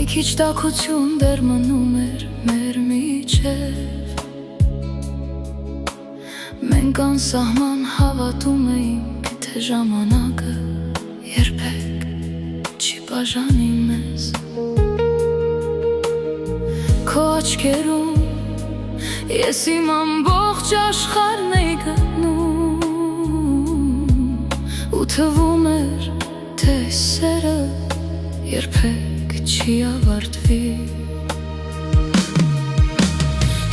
քիչ տաքություն դեռ մնում էր մեր միջև Մենք անսահման հավատում էինք, թե ժամանակը երբեք չի բաժանի մեզ Քո աչքերում ես իմ ամբողջ աշխարհն էի գտնում Ու թվում էր, թե սերը երբեք չի ավարտվի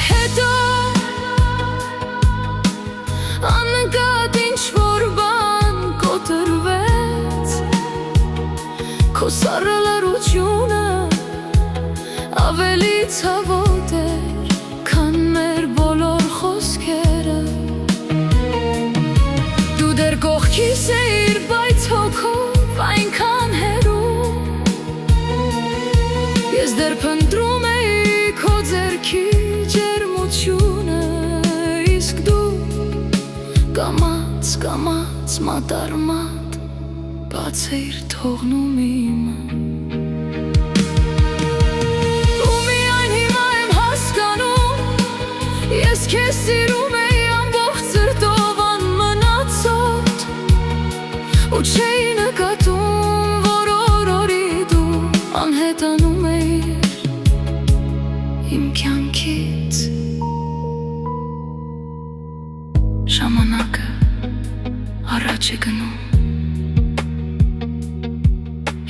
Հետո աննկատ ինչ-որ բան կոտրվեց Քո սառը լռությունը ավելի ցավոտ էր Քան մեր բոլոր խոսքերը Դու դեռ կողքիս էիր, բայց հոգով այնքան հեռու Ես դեռ փնտրում էի քո ձեռքի ջերմությունը Իսկ դու կամաց մատառմատ բաց էիր թողնում իմը Ու միայն հիմա եմ հասկանում Ես քեզ սիրում էի ամբողջ սրտով անմնացած Ու չէի նկատում, որ օր-օրի դու անհետանում էիր Իմ կյանքից Ժամանակը առաջ է գնում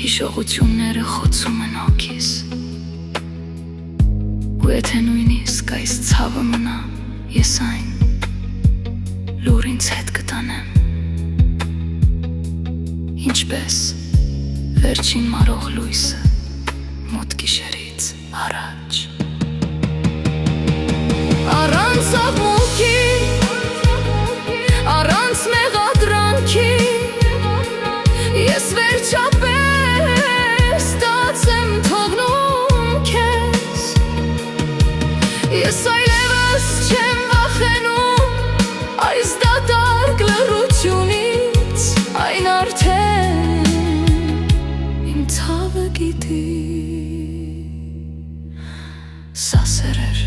Հիշողությունները խոցում են հոգիս Ու եթե նույնիսկ այս ցավը մնա Ես այն լուր ինձ հետ կտանեմ Ինչպես վերջին մարող լույսը մոտ գիշերից առաջ Առանց աղմուկի, առանց մեղադրանքի Ես վերջապես ստացեմ թողնում քեզ Ես այլևս չեմ վախենում այս դատարկ լռությունից Այն արդեն իմ ցավը գիտի Սա սեր էր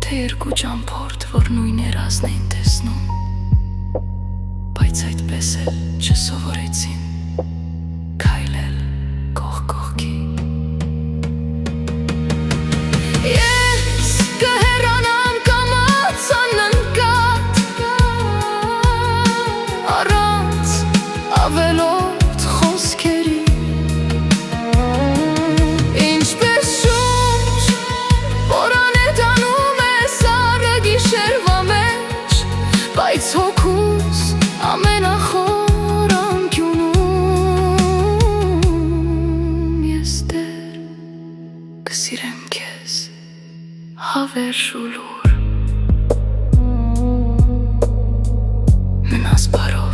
Թե երկու ճամփորդ, որ նույն երազն էին տեսնում Բայց այդպես էլ չսովորեցին Քայլել կողք կողքի Ես կհեռանամ կամաց աննկատ Առանց ավելորդ խոսքերի Ինչպես շունչ, որ անհետանում է սառը գիշերվա մեջ Բայց հոգուս ամենախոր անկյունում Ես դեռ կսիրեմ քեզ հավերժ ու լուր Մնաս բարով